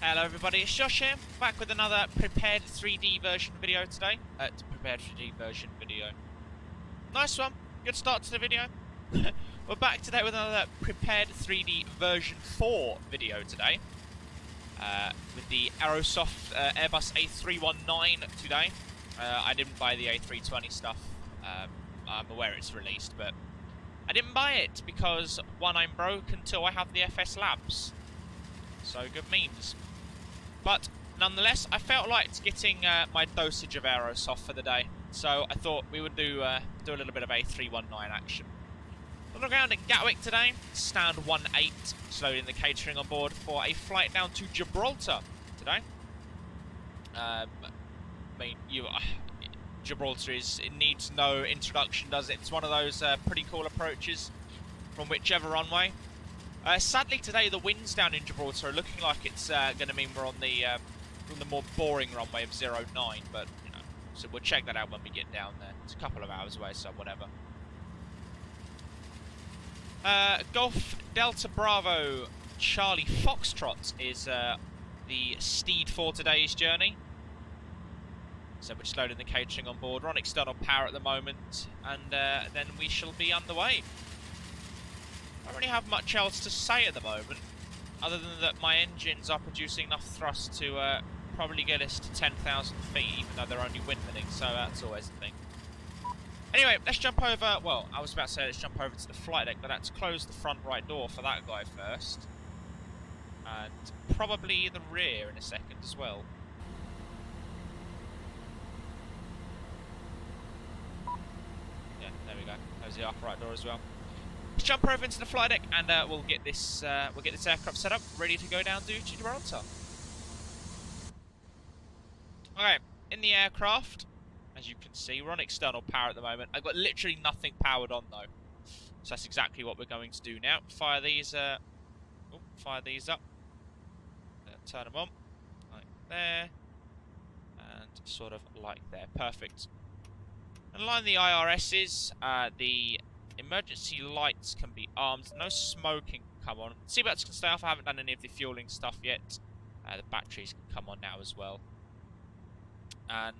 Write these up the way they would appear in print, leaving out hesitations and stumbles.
Hello everybody, it's Josh here, back with another prepared 3D version video today. Prepared 3D version video. Nice one, good start to the video. We're back today with another prepared 3D version 4 video today. With the Aerosoft Airbus A319 today. I didn't buy the A320 stuff. I'm aware it's released, but I didn't buy it because, one, I'm broke, and two, I have the FS Labs. So, good memes. But, nonetheless, I felt like getting my dosage of Aerosoft for the day. So, I thought we would do a little bit of A319 action. On the ground at Gatwick today, stand 18, loading the catering on board for a flight down to Gibraltar today. I mean, Gibraltar it needs no introduction, does it? It's one of those pretty cool approaches from whichever runway. Sadly today the winds down in Gibraltar are looking like it's going to mean we're on the more boring runway of 09, but you know, so we'll check that out when we get down there. It's a couple of hours away, so whatever. Golf Delta Bravo Charlie Foxtrot is the steed for today's journey. So we're just loading the catering on board. We're on external power at the moment, and then we shall be underway. I don't really have much else to say at the moment, other than that my engines are producing enough thrust to probably get us to 10,000 feet, even though they're only windmilling, so that's always the thing. Anyway, let's jump over, well, I was about to say let's jump over to the flight deck, but let's close the front right door for that guy first. And probably the rear in a second as well. Yeah, there we go. There's the upper right door as well. Let's jump over into the flight deck and we'll get this aircraft set up, ready to go down to Gibraltar. Okay, in the aircraft, as you can see, we're on external power at the moment. I've got literally nothing powered on though, so that's exactly what we're going to do now. Fire these up, turn them on, like there, and sort of like there. Perfect. And line the IRSs. The emergency lights can be armed. No smoking can come on. Seatbelts can stay off. I haven't done any of the fueling stuff yet. The batteries can come on now as well. And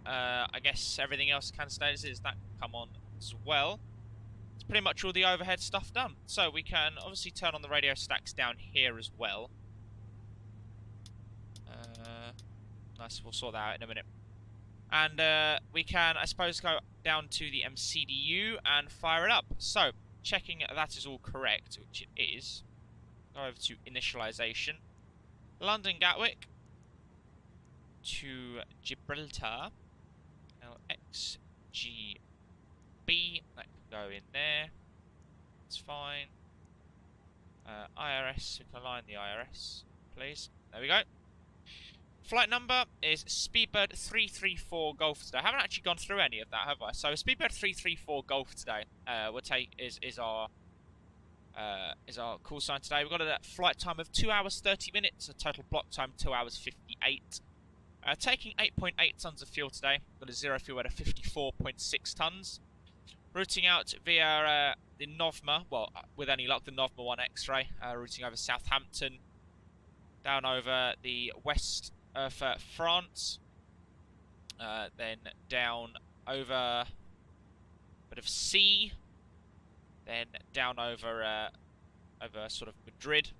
I guess everything else can stay as is. That can come on as well. It's pretty much all the overhead stuff done. So we can obviously turn on the radio stacks down here as well. Nice, we'll sort that out in a minute. And we can, I suppose, go down to the MCDU and fire it up. So, checking that is all correct, which it is. Go over to initialization. London Gatwick to Gibraltar. LXGB. That can go in there. It's fine. IRS, we can align the IRS, please. There we go. Flight number is Speedbird 334 Golf today. I haven't actually gone through any of that, have I? So Speedbird 334 Golf today is our call sign today. We've got a flight time of 2 hours 30 minutes, a total block time 2 hours 58. Taking 8.8 tons of fuel today. Got a zero fuel at 54.6 tons. Routing out via the Novma, well, with any luck, the Novma 1 X-ray. Routing over Southampton, down over the west of France, then down over a bit of sea, then down over sort of Madrid,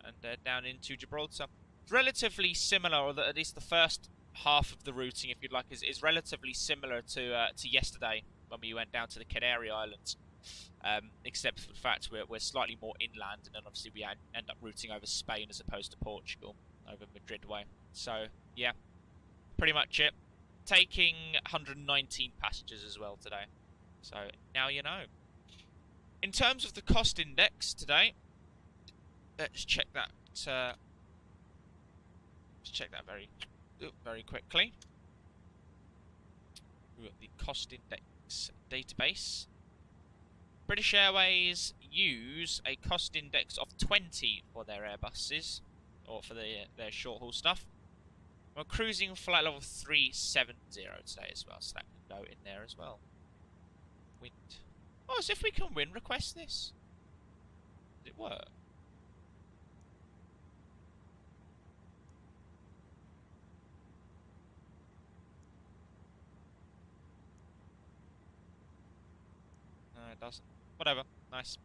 and down into Gibraltar. It's relatively similar, or at least the first half of the routing, if you'd like, is relatively similar to yesterday when we went down to the Canary Islands. Except for the fact we're slightly more inland, and then obviously we end up routing over Spain as opposed to Portugal, over Madrid way. So, yeah, pretty much it. Taking 119 passengers as well today. So, now you know. In terms of the cost index today, let's check that. Let's check that very quickly. We've got the cost index database. British Airways use a cost index of 20 for their Airbuses, or for their short-haul stuff. We're cruising flight level 370 today as well, so that can go in there as well. Wind. Oh, as if we can win request this. Does it work? it doesn't. Whatever. Nice.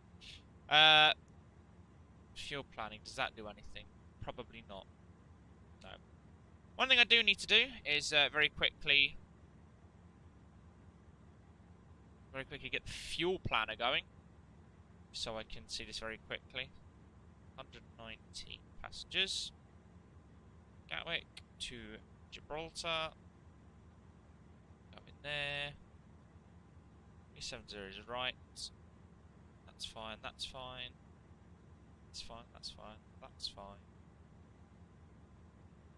Fuel planning. Does that do anything? Probably not. No. One thing I do need to do is very quickly get the fuel planner going, so I can see this very quickly. 119 passengers. Gatwick to Gibraltar. Go in there. 370 is right. That's fine. That's fine. That's fine. That's fine. That's fine.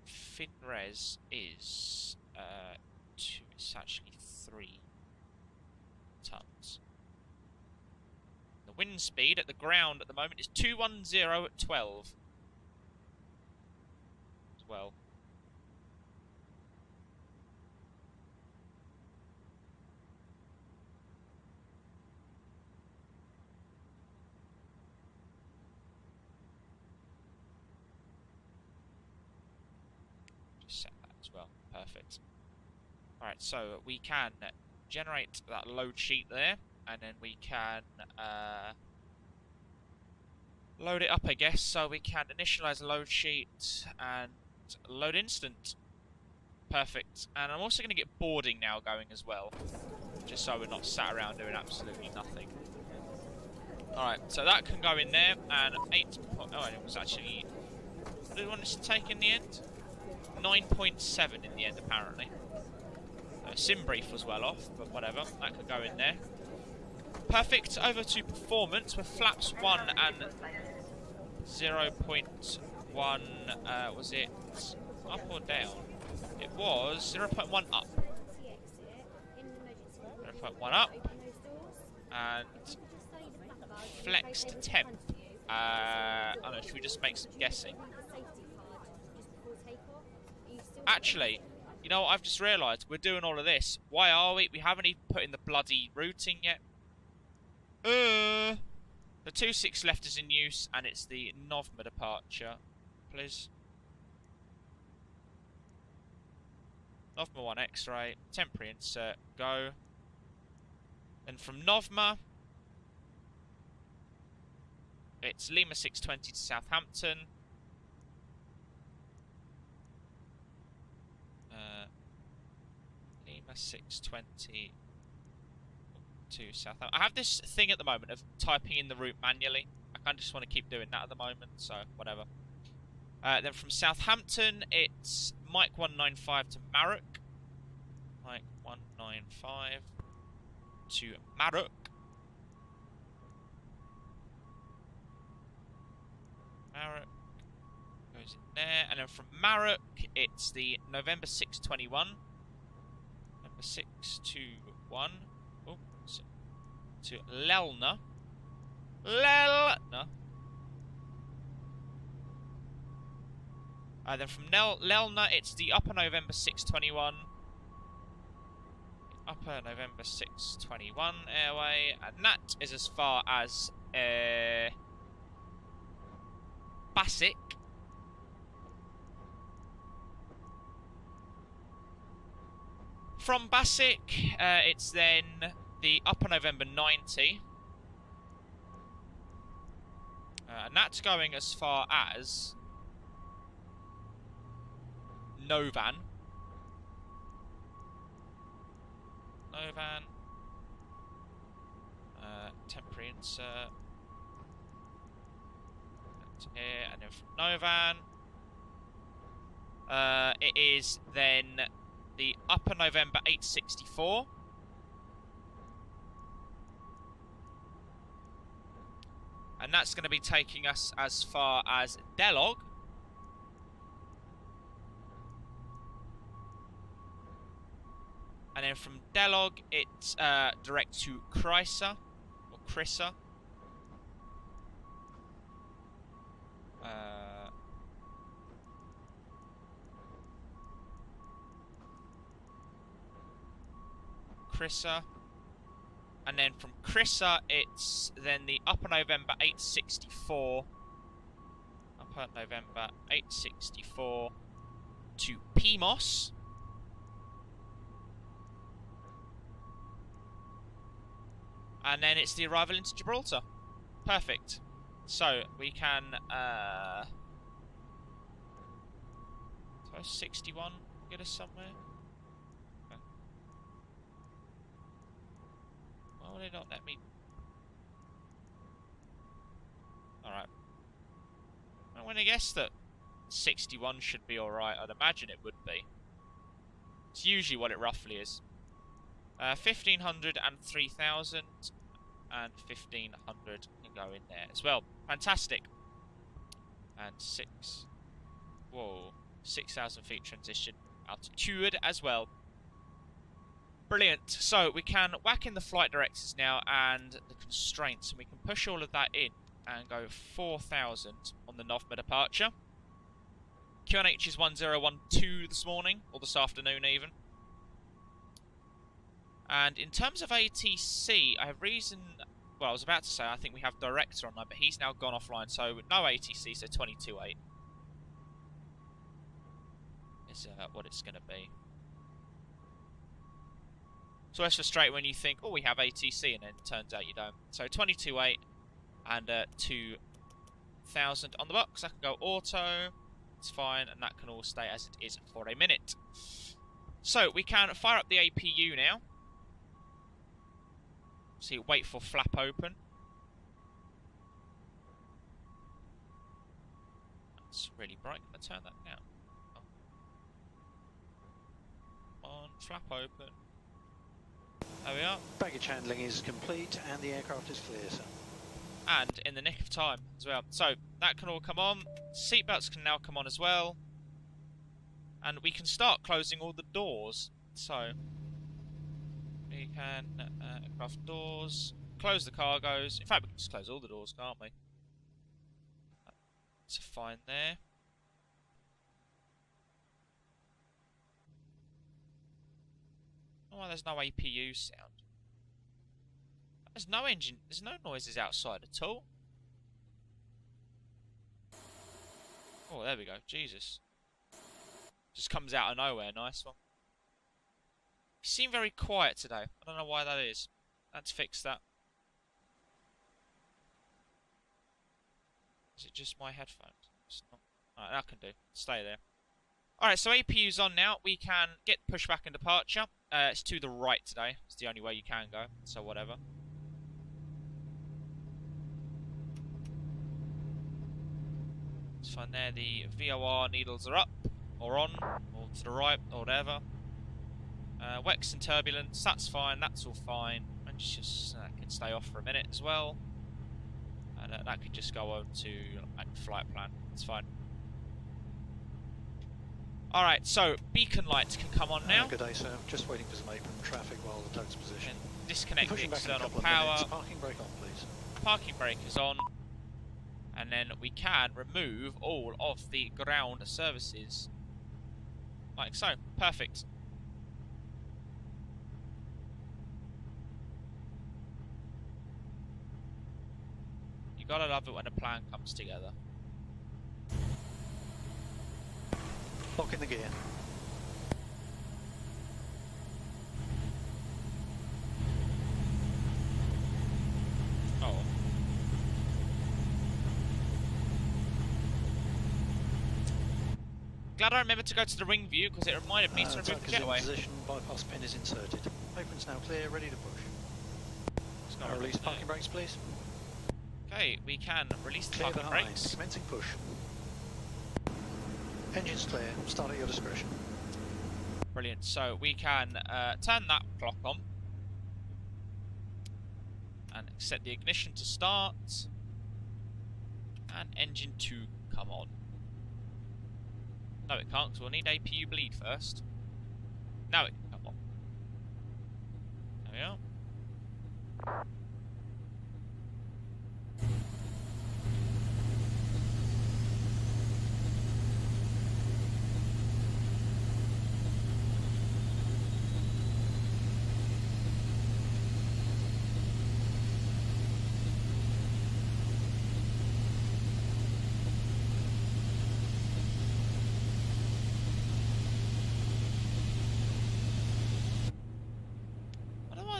Finres is it's actually 3 tons. The wind speed at the ground at the moment is 210 at 12. As well. Just set that as well. Perfect. Alright, so we can generate that load sheet there, and then we can load it up, I guess. So we can initialize a load sheet and load instant. Perfect. And I'm also going to get boarding now going as well, just so we're not sat around doing absolutely nothing. Alright, so that can go in there, and 8. Oh, it was actually. What did we want this to take in the end? 9.7 in the end, apparently. Sim brief was well off, but whatever. That could go in there. Perfect. Over to performance with flaps 1 and 0.1. Was it up or down? It was 0.1 up. 0.1 up. And flexed temp. I don't know, should we just make some guessing? Actually, you know what, I've just realised we're doing all of this. Why are we? We haven't even put in the bloody routing yet. The 26 left is in use, and it's the Novma departure. Please. Novma 1 X-ray, temporary insert, go. And from Novma, it's Lima 620 to Southampton. Lima 620 to Southampton. I have this thing at the moment of typing in the route manually. I kind of just want to keep doing that at the moment, so whatever. Then from Southampton, it's Mike 195 to Marrock. Mike 195 to Marrock. Marrock goes in there, and then from Marrock, it's the November 621. November 621. Oh, to Lelna. Lelna. Then from Lelna, it's the Upper November 621. Upper November 621 airway, and that is as far as Basic. From Basic, it's then the Upper November 90. And that's going as far as Novan. Novan. Temporary insert. That's here, and then from Novan. It is then the Upper November 864. And that's going to be taking us as far as Delog. And then from Delog, it's direct to Chrysler, or Chrysler. Chrysler. And then from Chrysler, it's then the Upper November 864. Upper November 864 to PMOS. And then it's the arrival into Gibraltar. Perfect. So, we can... so 61 get us somewhere? Okay. Why will it not let me... Alright. I'm going to guess that 61 should be alright. I'd imagine it would be. It's usually what it roughly is. 1500 and 3000 and 1500 can go in there as well. Fantastic. And 6,000 feet transition altitude as well. Brilliant. So we can whack in the flight directives now and the constraints, and we can push all of that in and go 4,000 on the November departure. QNH is 1012 this morning, or this afternoon even. And in terms of ATC, I have reason... Well, I was about to say I think we have Director on there, but he's now gone offline, so no ATC, so 22.8 is what it's going to be. So it's frustrating when you think, oh, we have ATC, and then it turns out you don't. So 22.8 and 2,000 on the box. That can go auto, it's fine, and that can all stay as it is for a minute. So we can fire up the APU now. See, wait for flap open. That's really bright. Can I turn that down? Oh. On, flap open. There we are. Baggage handling is complete and the aircraft is clear, sir. And in the nick of time as well. So that can all come on. Seatbelts can now come on as well. And we can start closing all the doors. So we can aircraft doors, close the cargoes. In fact, we can just close all the doors, can't we? That's fine there. Oh, there's no APU sound. There's no engine, there's no noises outside at all. Oh, there we go. Jesus. Just comes out of nowhere. Nice one. You seem very quiet today. I don't know why that is. Let's fix that. Is it just my headphones? It's not. Alright, that can do. Stay there. Alright, so APU's on now. We can get pushback and departure. It's to the right today. It's the only way you can go. So whatever. It's fine there. The VOR needles are up. Or on. Or to the right. Or whatever. WEX and turbulence, that's fine, that's all fine. And just can stay off for a minute as well. And that can just go on to flight plan, it's fine. Alright, so beacon lights can come on now. Good day, sir. Just waiting for some apron traffic while the tug's position. And disconnect the external power. Parking brake on, please. Parking brake is on. And then we can remove all of the ground services. Like so. Perfect. Gotta love it when a plan comes together. Lock in the gear. Oh. Glad I remembered to go to the ring view because it reminded me to remove the getaway. Position, bypass pin is inserted. Apron's now clear, ready to push. Now release parking brakes, please. Okay, we can release the Clear parking behind. brakes. Commencing push. Engine's clear. Start at your discretion. Brilliant. So we can turn that clock on and set the ignition to start and engine to come on. No, it can't, because we'll need APU bleed first. Now it can come on. There we are.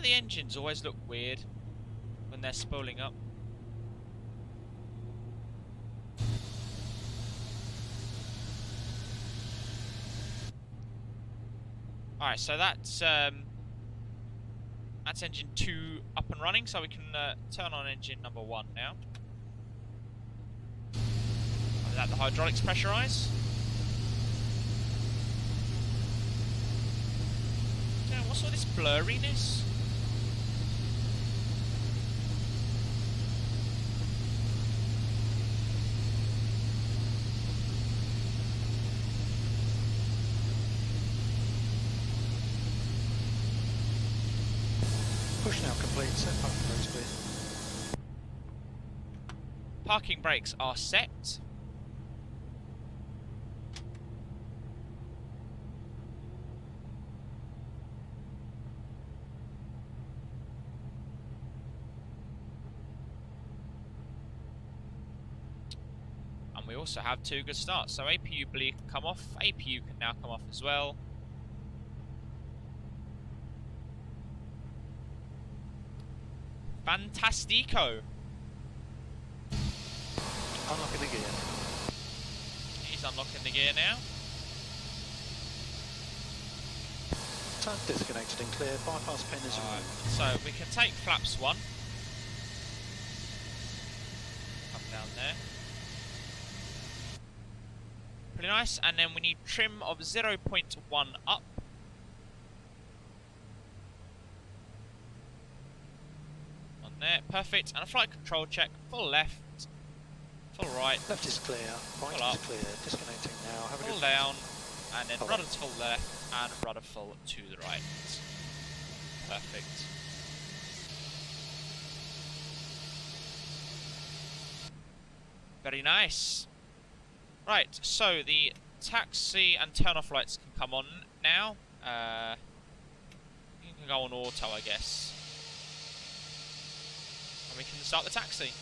The engines always look weird. when they're spooling up. Alright, so that's engine 2 up and running, so we can turn on engine number 1 now. Let the hydraulics pressurise. Damn, what's all this blurriness? Push now complete, set parking brakes please. Parking brakes are set. And we also have 2 good starts. So APU bleed can come off, APU can now come off as well. Fantastico! Unlocking the gear. He's unlocking the gear now. Turn disconnected and clear, bypass pin is removed. So we can take flaps 1. Come down there. Pretty nice, and then we need trim of 0.1 up. On there, perfect, and a flight control check, full left, full right. Left is clear, right Full is up. clear, disconnecting now, have a Full good down, and then Full rudder up. to full left, and rudder full to the right. Perfect. Very nice. Right, so the taxi and turn-off lights can come on now. You can go on auto, I guess. And we can start the taxi.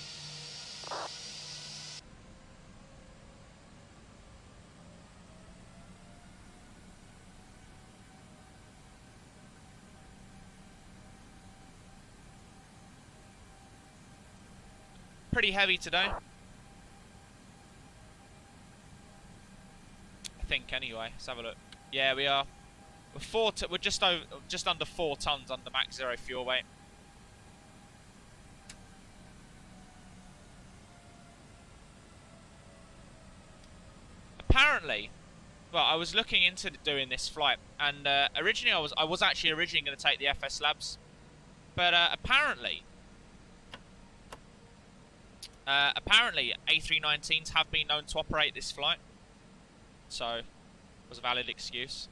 Pretty heavy today. I think anyway. Let's have a look. Yeah, we are. We're just under 4 tons under max 0 fuel weight. Apparently, well, I was looking into doing this flight, and originally I was actually originally going to take the FS Labs, but apparently A319s have been known to operate this flight. So, it was a valid excuse.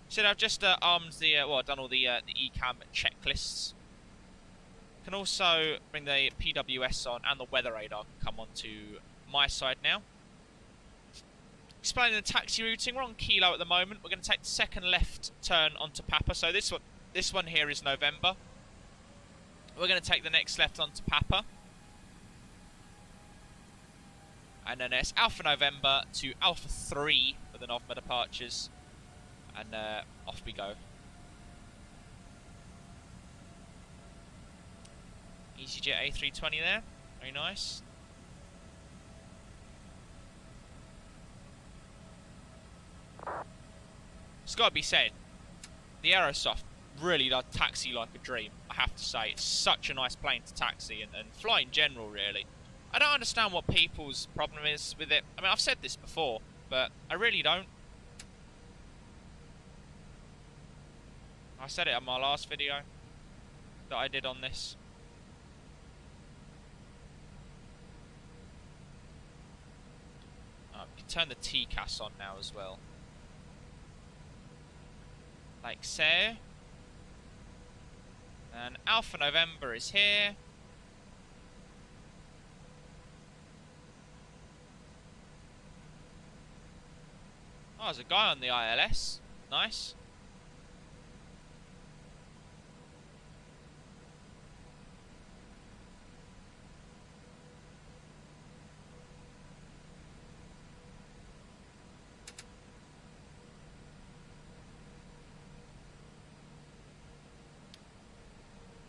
Should have just armed the, done all the ECAM checklists. Can also bring the PWS on, and the weather radar can come onto my side now. Explaining the taxi routing, we're on Kilo at the moment. We're going to take the second left turn onto Papa. So this one here is November. We're going to take the next left onto Papa. And then it's Alpha November to Alpha 3 for the November departures. And off we go. EasyJet A320 there. Very nice. It's got to be said, the Aerosoft really does taxi like a dream, I have to say. It's such a nice plane to taxi and fly in general, really. I don't understand what people's problem is with it. I mean, I've said this before, but I really don't. I said it on my last video that I did on this. We can turn the TCAS on now as well. Like so. And Alpha November is here. Oh, there's a guy on the ILS. Nice.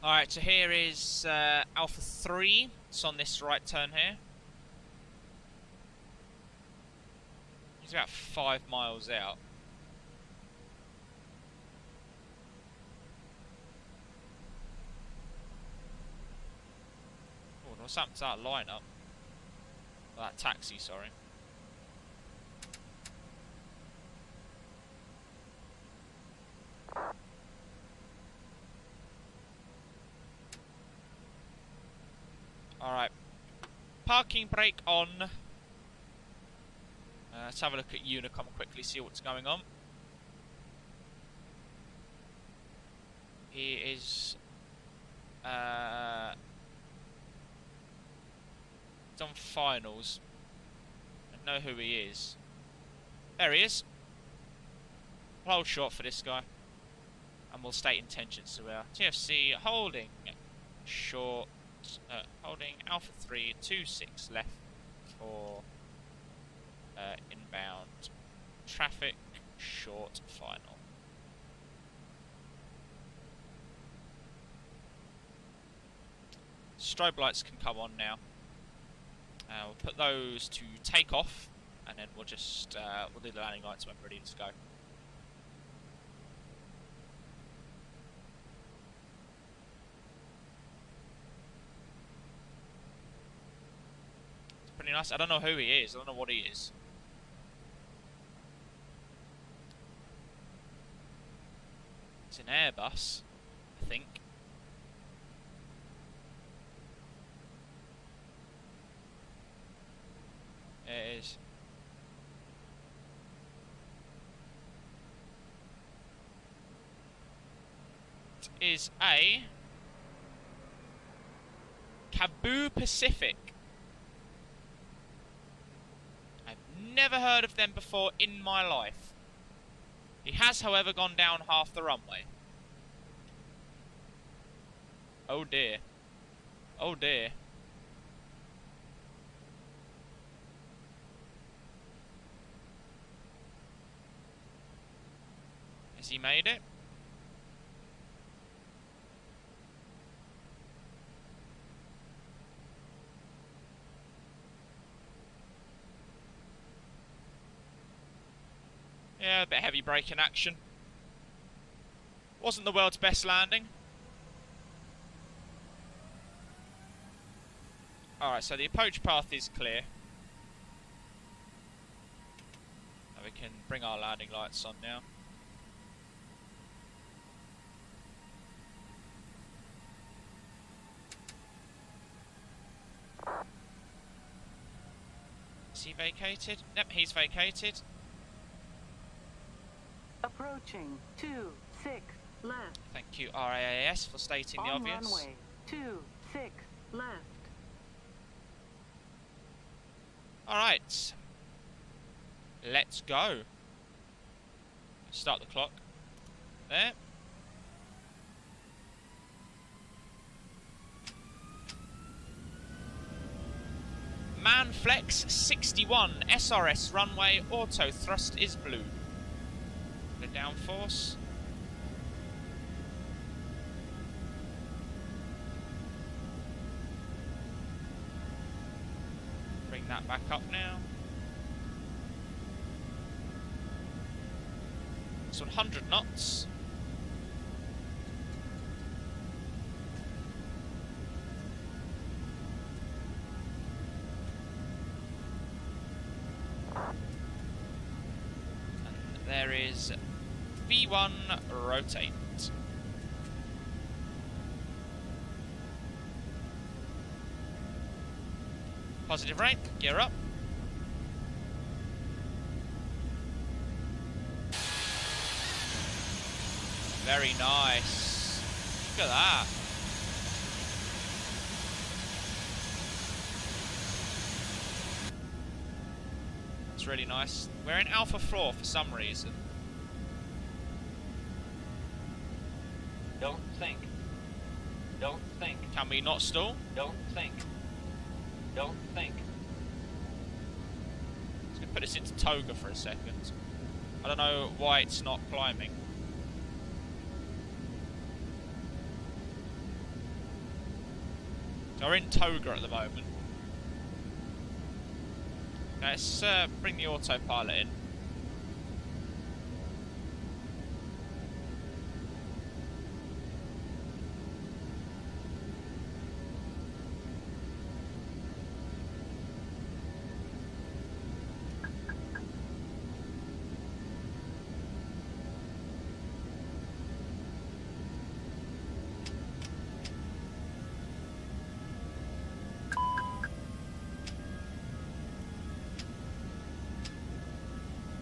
Alright, so here is Alpha 3. It's on this right turn here. He's about 5 miles out. Oh, what's happened to that lineup? That taxi, sorry. Alright. Parking brake on. Let's have a look at Unicom quickly, see what's going on. He is... he's on finals. I know who he is. There he is. We'll hold short for this guy. And we'll state intentions to our TFC holding short. Holding Alpha 326 left for inbound traffic short final. Strobe lights can come on now. We'll put those to take off, and then we'll just we'll do the landing lights when we're ready to go. Pretty nice. I don't know who he is. I don't know what he is. It's an Airbus, I think. It is. It is a Cebu Pacific. Never heard of them before in my life. He has, however, gone down half the runway. Oh dear. Oh dear. Has he made it? Yeah, a bit heavy braking action. Wasn't the world's best landing. Alright, so the approach path is clear. And we can bring our landing lights on now. Is he vacated? Yep, he's vacated. Approaching 26 left. Thank you, RAAS, for stating the obvious. Runway 26 left. Alright. Let's go. Start the clock. There. Manflex 61, SRS runway, auto thrust is blue. The downforce. Bring that back up now. It's 100 knots. And there is V1 rotate. Positive right, gear up. Very nice. Look at that. It's really nice. We're in Alpha 4 for some reason. Don't think. Don't think. Can we not stall? Don't think. Don't think. Let's go put this into toga for a second. I don't know why it's not climbing. So we're in Toga at the moment. Let's bring the autopilot in.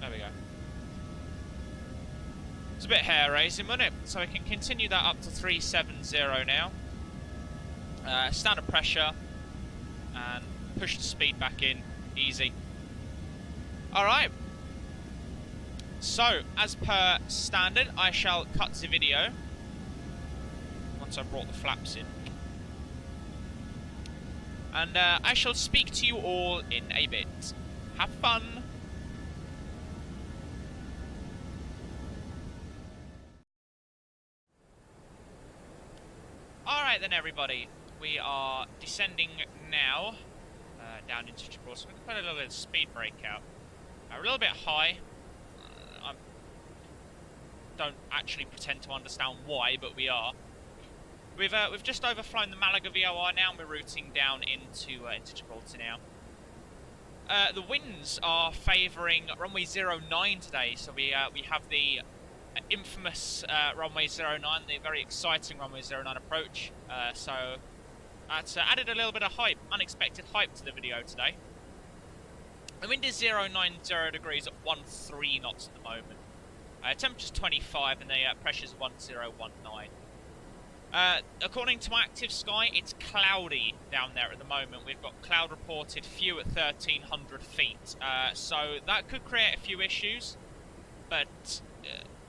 There we go. It's a bit hair raising, wasn't it? So we can continue that up to 370 now. Standard pressure and push the speed back in. Easy. Alright. So, as per standard, I shall cut the video once I've brought the flaps in. And I shall speak to you all in a bit. Have fun! Alright then everybody, we are descending now down into Gibraltar. We're going to put a little bit of speed brake out. We're a little bit high. I don't actually pretend to understand why, but we are. We've just overflown the Malaga VOR now, and we're routing down into Gibraltar now. The winds are favouring runway 09 today, so we have the infamous runway 09, the very exciting runway 09 approach. So that's added a little bit of hype, unexpected hype to the video today. The wind is 090 degrees at 13 knots at the moment. Temperature's 25 and the pressure's 1019. According to ActiveSky, it's cloudy down there at the moment. We've got cloud reported few at 1300 feet. So that could create a few issues, but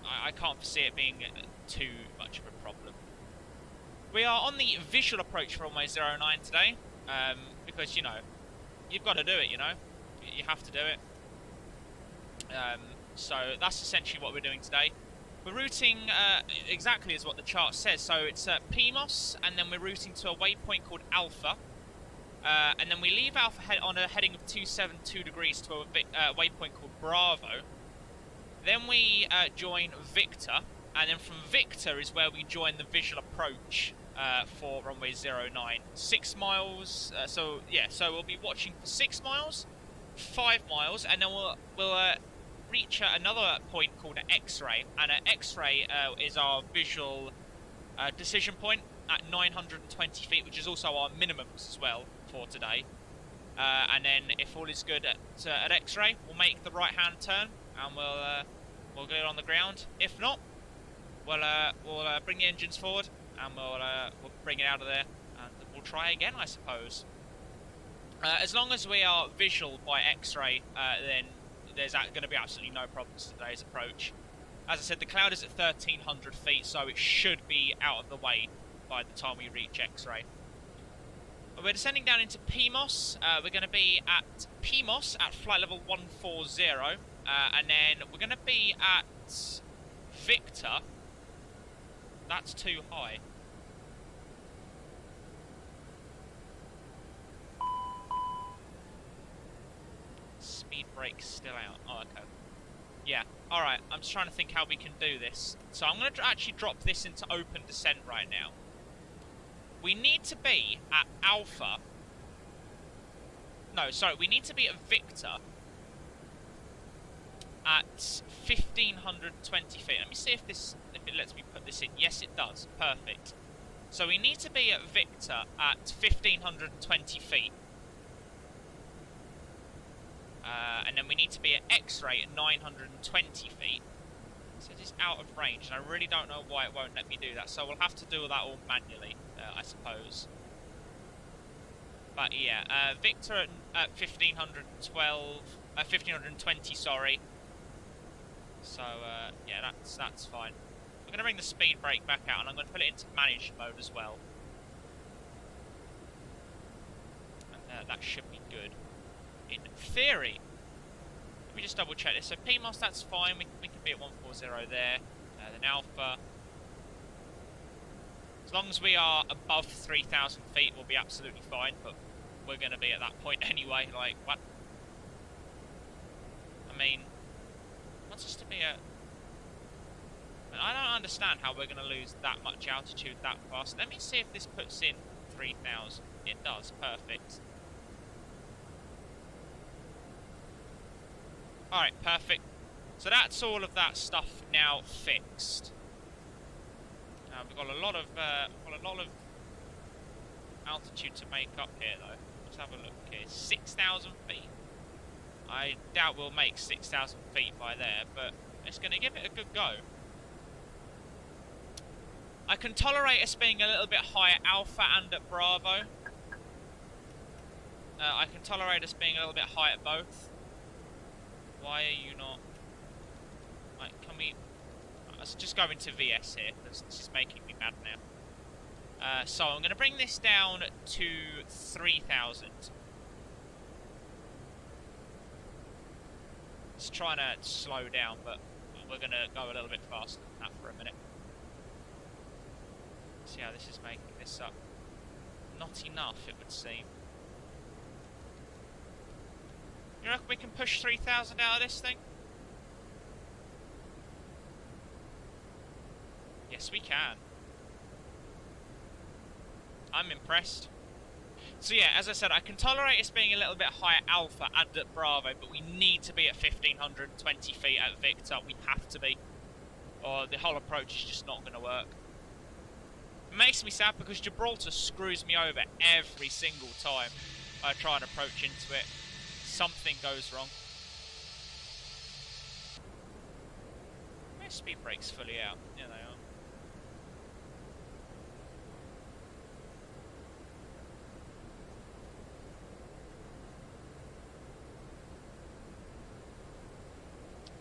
I can't foresee it being too much of a problem. We are on the visual approach for runway 09 today, because, you know, you've got to do it, you know. You have to do it. So that's essentially what we're doing today. We're routing exactly as what the chart says. So it's PMOS, and then we're routing to a waypoint called Alpha. And then we leave Alpha on a heading of 272 degrees to a waypoint called Bravo. Then we join Victor, and then from Victor is where we join the visual approach for runway 09. 6 miles, so we'll be watching for 6 miles, 5 miles, and then we'll reach another point called X-ray, and X-ray is our visual decision point at 920 feet, which is also our minimums as well for today. And then if all is good at X-ray, we'll make the right-hand turn, and we'll get it on the ground. If not, we'll bring the engines forward, and we'll bring it out of there, and we'll try again, I suppose. As long as we are visual by X-ray, then there's going to be absolutely no problems to today's approach. As I said, the cloud is at 1300 feet, so it should be out of the way by the time we reach X-ray. We're descending down into PMOS. We're going to be at PMOS at flight level 140, and then we're going to be at Victor. That's too high. Speed brake's still out. Oh, okay. Yeah, alright. I'm just trying to think how we can do this. So I'm going to actually drop this into open descent right now. We need to be at Alpha. No, sorry. We need to be at Victor at 1520 feet. Let me see if it lets me put this in. Yes, it does. Perfect. So we need to be at Victor at 1520 feet. And then we need to be at X-ray at 920 feet. So it's out of range, and I really don't know why it won't let me do that. So we'll have to do that all manually, I suppose. But yeah, Victor at 1520, sorry. So yeah, that's fine. We're going to bring the speed brake back out, and I'm going to put it into managed mode as well. And that should be good. In theory. Let me just double check this. So PMOS, that's fine. We can be at 140 there. Then Alpha. As long as we are above 3,000 feet, we'll be absolutely fine, but we're going to be at that point anyway. Like, what? I mean, what's us to be at? I don't understand how we're going to lose that much altitude that fast. Let me see if this puts in 3,000. It does. Perfect. Alright, perfect. So that's all of that stuff now fixed. We've got a lot of altitude to make up here, though. Let's have a look here. 6,000 feet. I doubt we'll make 6,000 feet by there, but it's going to give it a good go. I can tolerate us being a little bit higher at Alpha and at Bravo. I can tolerate us being a little bit high at both. Why are you not... Like, can we... Let's just go into VS here, because this is making me mad now. So I'm going to bring this down to 3,000. It's trying to slow down, but we're going to go a little bit faster than that for a minute. See how this is making this up. Not enough, it would seem. You reckon we can push 3,000 out of this thing? Yes, we can. I'm impressed. So yeah, as I said, I can tolerate us being a little bit higher at Alpha and at Bravo, but we need to be at 1,520 feet at Victor. We have to be. Or the whole approach is just not going to work. It makes me sad because Gibraltar screws me over every single time I try and approach into it. Something goes wrong. My speed brake's fully out. Yeah, they are.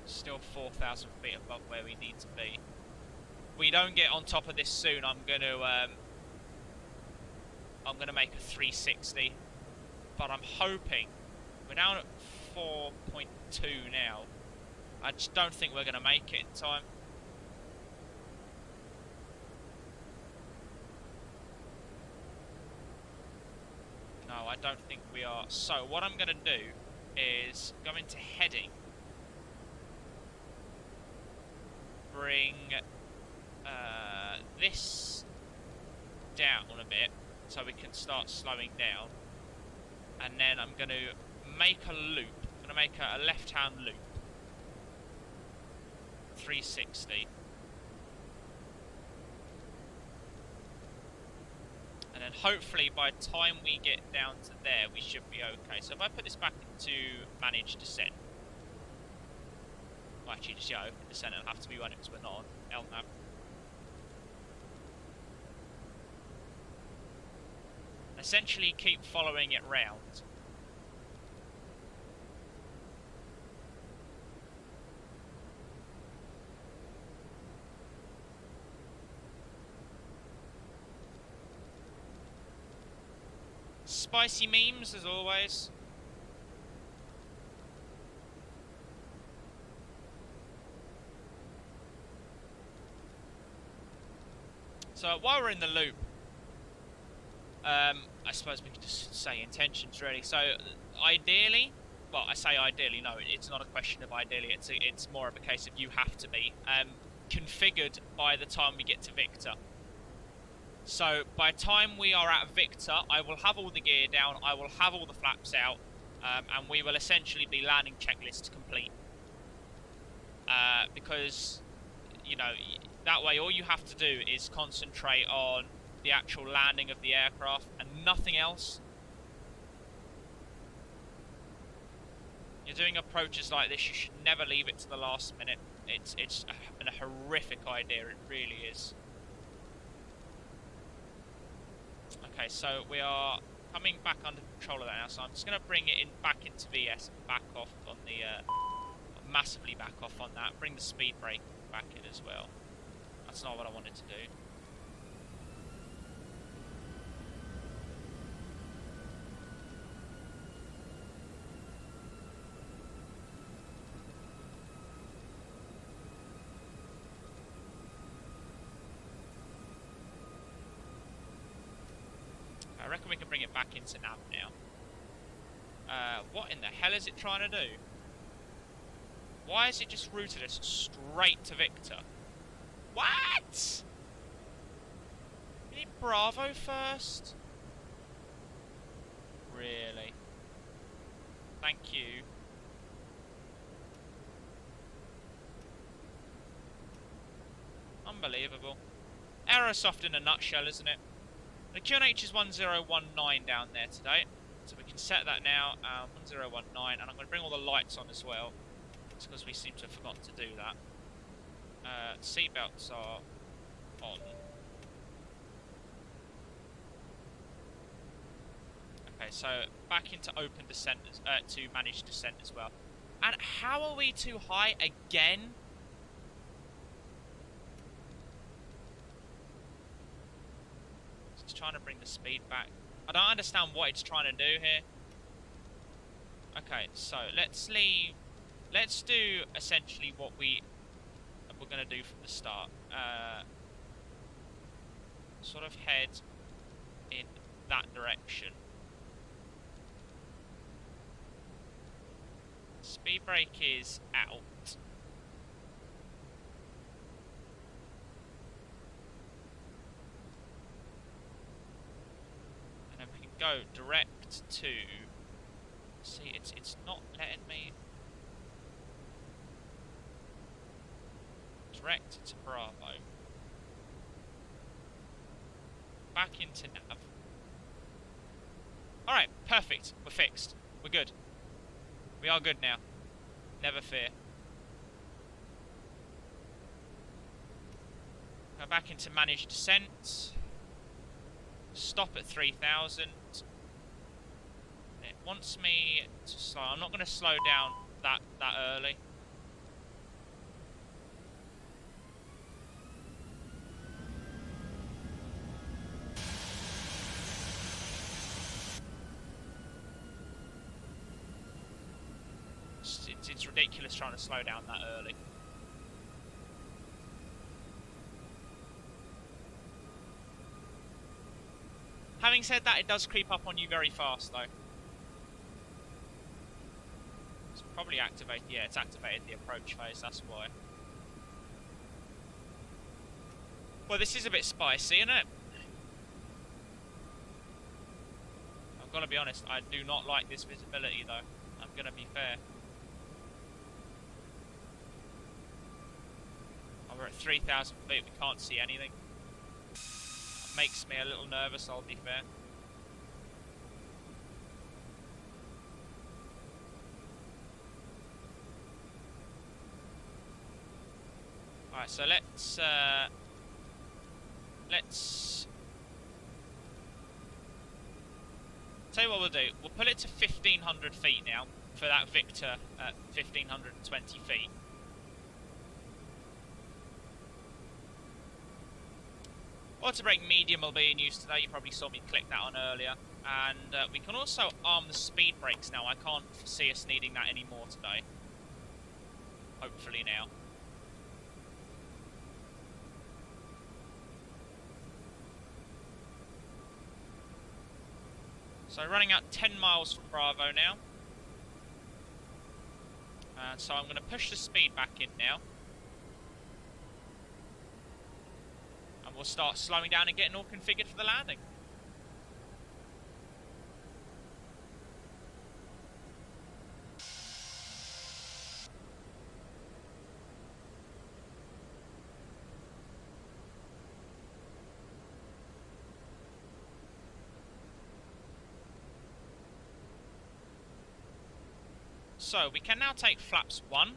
Still 4,000 feet above where we need to be. If we don't get on top of this soon, I'm gonna make a 360. But I'm hoping we're down at 4.2 now. I just don't think we're gonna make it in time. No, I don't think we are. So what I'm gonna do is go into heading. Bring this down a bit so we can start slowing down, and then I'm going to make a loop. I'm going to make a left-hand loop, 360, and then hopefully by the time we get down to there we should be okay. So if I put this back into manage descent, well, actually just open descent, it'll have to be running because we're not on LNAV. Essentially keep following it round. Spicy memes as always. So while we're in the loop, I suppose we could just say intentions really. So ideally, well, I say ideally, no, it's not a question of ideally, it's more of a case of you have to be configured by the time we get to Victor. So by the time we are at Victor, I will have all the gear down, I will have all the flaps out, and we will essentially be landing checklist complete. Because, you know, that way all you have to do is concentrate on the actual landing of the aircraft and nothing else. You're doing approaches like this, you should never leave it to the last minute. It's a horrific idea, it really is. Okay, so we are coming back under control of that now, so I'm just going to bring it in back into VS and back off on the, massively back off on that, bring the speed brake back in as well. That's not what I wanted to do. I reckon we can bring it back into nav now. What in the hell is it trying to do? Why is it just routed us straight to Victor? What? We need Bravo first? Really? Thank you. Unbelievable. Aerosoft in a nutshell, isn't it? The QNH is 1019 down there today. So we can set that now, 1019, and I'm going to bring all the lights on as well. It's because we seem to have forgotten to do that. Seatbelts are on. Okay, so back into open descent, to manage descent as well. And how are we too high again? It's trying to bring the speed back. I don't understand what it's trying to do here. Okay, so let's leave. Let's do essentially what we're going to do from the start. Sort of head in that direction. Speed brake is out. And then we can go direct to... See, it's not letting me... Direct to Bravo. Back into nav. Alright, perfect. We're fixed. We're good. We are good now. Never fear. Go back into managed descent. Stop at 3000. It wants me to slow. I'm not going to slow down that early. It's ridiculous trying to slow down that early. Having said that, it does creep up on you very fast, though. It's probably activated. Yeah, it's activated the approach phase, that's why. Well, this is a bit spicy, isn't it? I've got to be honest, I do not like this visibility, though. I'm going to be fair. We're at 3,000 feet, we can't see anything. That makes me a little nervous, I'll be fair. Alright, so let's tell you what we'll do. We'll put it to 1,500 feet now for that Victor at 1,520 feet. Auto brake medium will be in use today. You probably saw me click that on earlier. And we can also arm the speed brakes now. I can't foresee us needing that anymore today. Hopefully now. So running out 10 miles from Bravo now. And so I'm going to push the speed back in now. And we'll start slowing down and getting all configured for the landing. So we can now take flaps 1.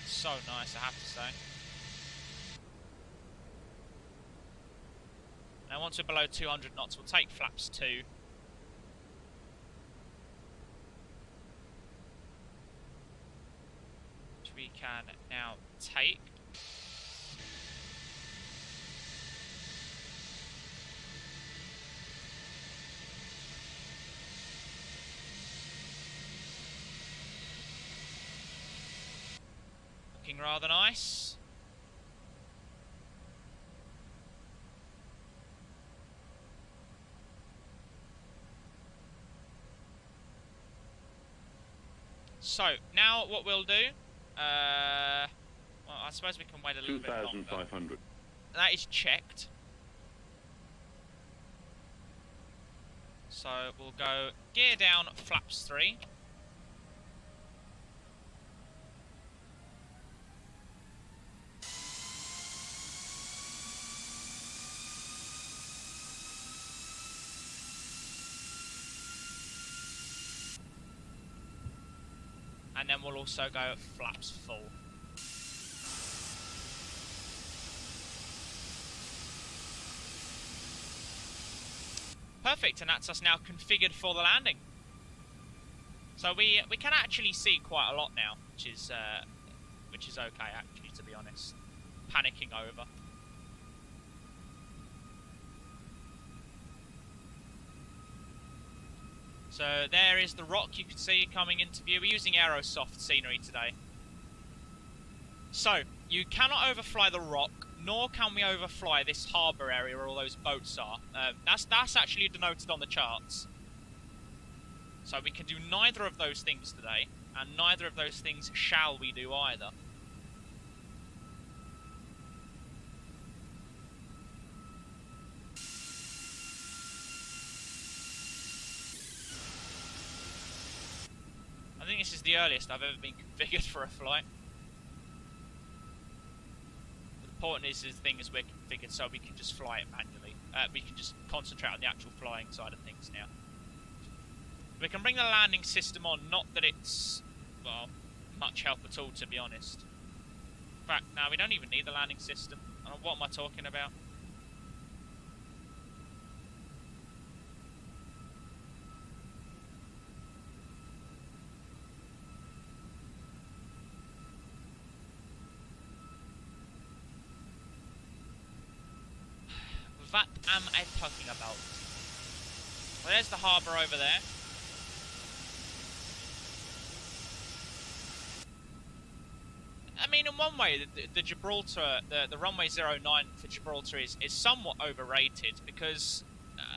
So nice, I have to say. Now once we're below 200 knots, we'll take flaps 2. Which we can now take. looking rather nice. So, now what we'll do, well, I suppose we can wait a little bit longer. 2,500. That is checked. So, we'll go gear down, flaps 3. And then we'll also go flaps full. Perfect, and that's us now configured for the landing. So we can actually see quite a lot now, which is okay actually, to be honest. Panicking over. So there is the rock you can see coming into view. We're using Aerosoft scenery today. So, you cannot overfly the rock, nor can we overfly this harbour area where all those boats are. That's actually denoted on the charts. So we can do neither of those things today, and neither of those things shall we do either. I think this is the earliest I've ever been configured for a flight. The important is the thing is we're configured so we can just fly it manually. We can just concentrate on the actual flying side of things now. We can bring the landing system on, not that it's, well, much help at all, to be honest. In fact, no, we don't even need the landing system. What am I talking about? What am I talking about? Well, there's the harbour over there. I mean, in one way, the Gibraltar, the runway 09 for Gibraltar is somewhat overrated because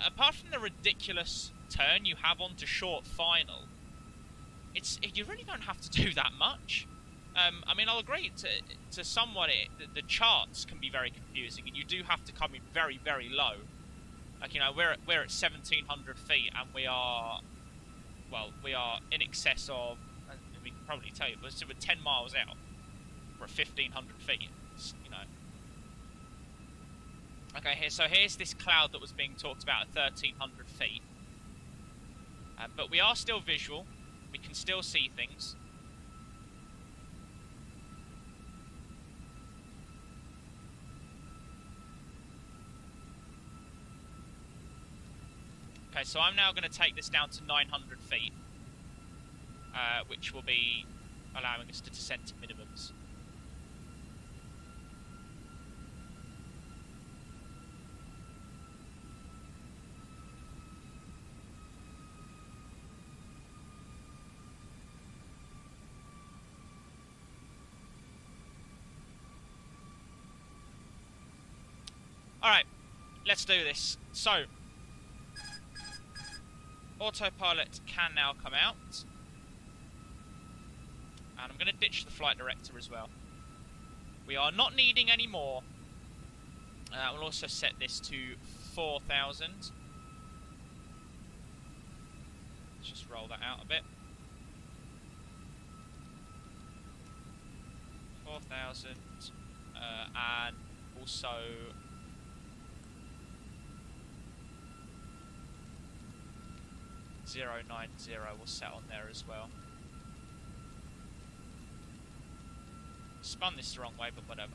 apart from the ridiculous turn you have onto short final, you really don't have to do that much. I mean, I'll agree to somewhat the charts can be very confusing, and you do have to come in very, very low. Like, you know, we're at 1,700 feet, and we are in excess of, we can probably tell you, but we're 10 miles out. We're at 1,500 feet, you know. Okay, so here's this cloud that was being talked about at 1,300 feet. But we are still visual. We can still see things. Okay, so I'm now going to take this down to 900 feet, which will be allowing us to descend to minimums. Alright, let's do this. So, autopilot can now come out. And I'm going to ditch the flight director as well. We are not needing any more. We'll also set this to 4,000. Let's just roll that out a bit. 4,000. And also 090 will set on there as well. Spun this the wrong way, but whatever.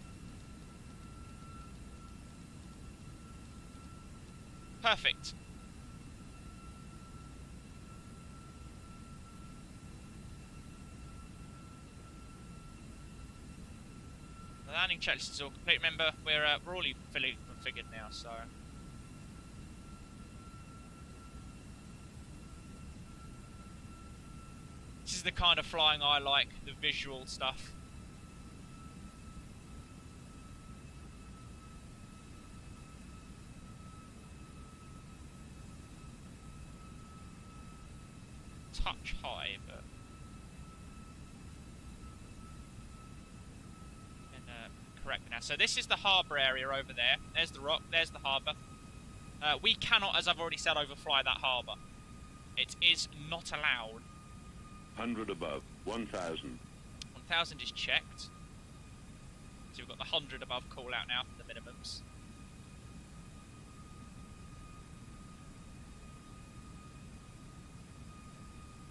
Perfect. The landing checklist is all complete. Remember, we're all fully configured now, so. This is the kind of flying I like, the visual stuff. touch high, but correct now. So this is the harbour area over there. There's the rock. There's the harbour. We cannot, as I've already said, overfly that harbour. It is not allowed. 100 above. 1,000. 1,000 is checked. So we've got the 100 above call out now for the minimums.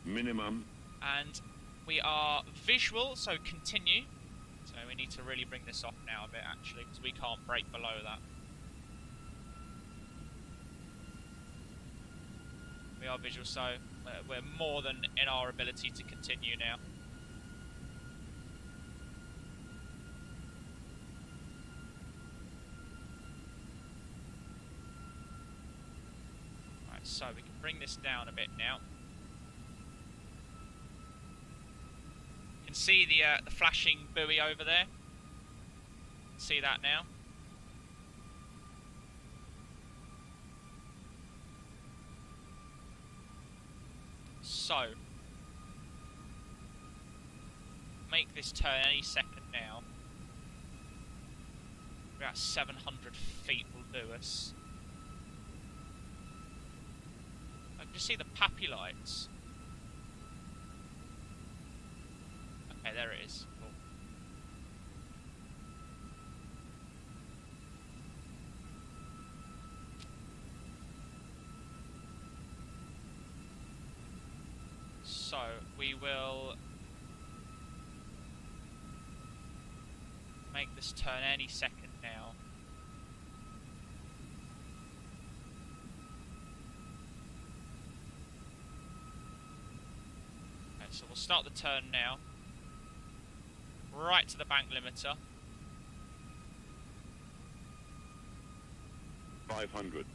Minimum. And we are visual, so continue. So we need to really bring this off now a bit, actually, because we can't break below that. We are visual, so we're more than in our ability to continue now. Right, so we can bring this down a bit now. You can see the flashing buoy over there. See that now? So, make this turn any second now. About 700 feet will do us. I can just see the pappy lights. Okay, there it is. Cool. So, we will make this turn any second now. Okay, so we'll start the turn now. Right to the bank limiter. 500.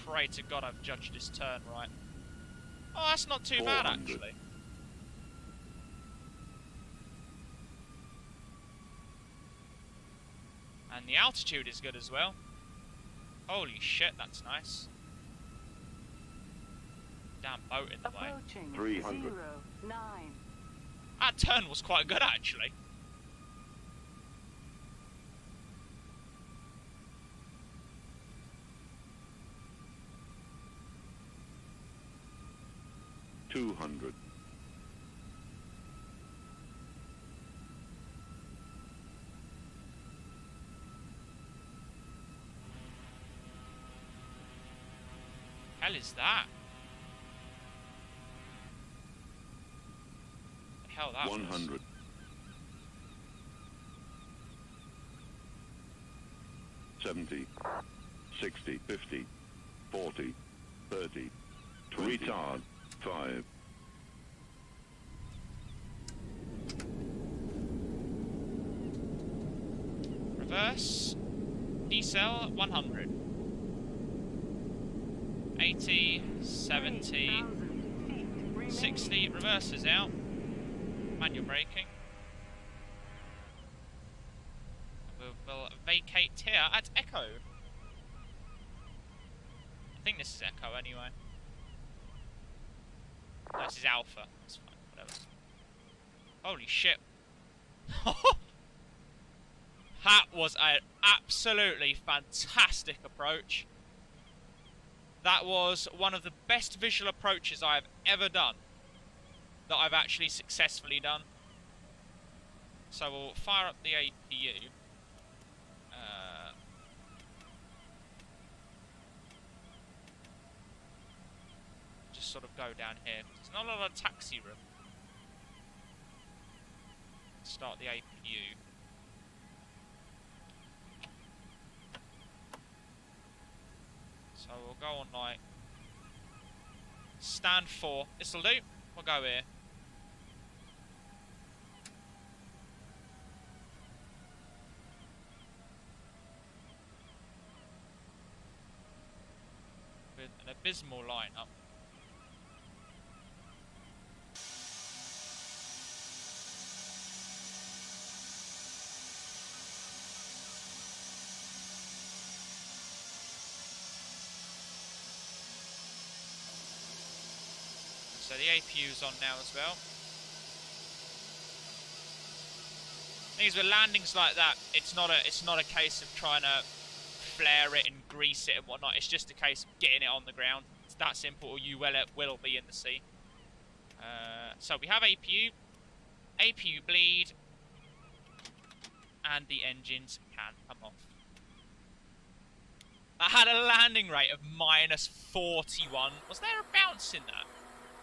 Pray to God I've judged this turn right. Oh, that's not too bad, 400. actually. And the altitude is good as well. Holy shit, that's nice. Damn boat in the way. Approaching 300. 09. That turn was quite good, actually. $200. Hell is that? The hell that 100. was. 70. 60. 50. 40. 30. 20. Retard. 5. Reverse. Decel 100. 80, 70, 3,000 feet 60. remaining. Reverses out. Manual braking. We'll vacate here at Echo. I think this is Echo anyway. No, this is Alpha. That's fine, whatever. Holy shit. That was an absolutely fantastic approach. That was one of the best visual approaches I have ever done. That I've actually successfully done. So we'll fire up the APU. Just sort of go down here. There's not a lot of taxi room. Start the APU. So we'll go on like stand 4. This'll do. We'll go here. With an abysmal lineup. So the APU's on now as well. Things with landings like that, it's not a case of trying to flare it and grease it and whatnot. It's just a case of getting it on the ground. It's that simple, or you will be in the sea. So we have APU bleed, and the engines can come off. I had a landing rate of -41. Was there a bounce in that?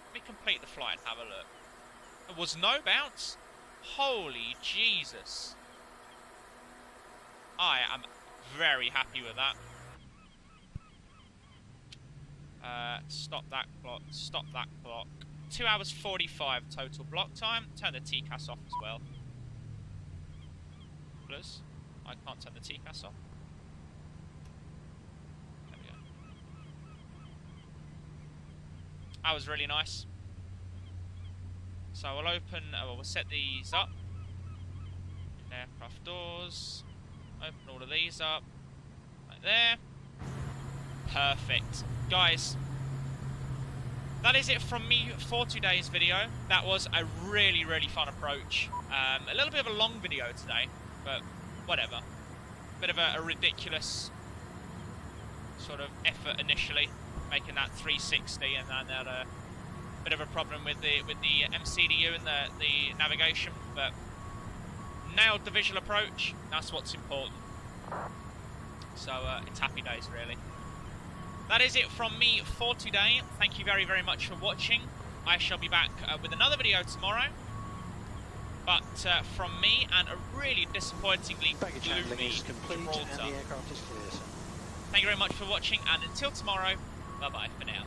Let me complete the flight and have a look. There was no bounce. Holy Jesus. I am very happy with that. Stop that clock. Stop that clock. 2 hours 45 total block time. Turn the TCAS off as well. Plus, I can't turn the TCAS off. There we go. That was really nice. So we'll open, we'll set these up. Aircraft doors. Open all of these up. Right there. Perfect. Guys, that is it from me for today's video. That was a really, really fun approach. A little bit of a long video today, but whatever. Bit of a ridiculous sort of effort initially, making that 360, and then had a bit of a problem with the MCDU and the navigation, but nailed the visual approach. That's what's important. So it's happy days, really. That is it from me for today. Thank you very, very much for watching. I shall be back with another video tomorrow. But from me, and a really disappointingly Baggage handling gloomy is complete Gibraltar. and the aircraft is clear, sir. Thank you very much for watching, and until tomorrow, bye-bye for now.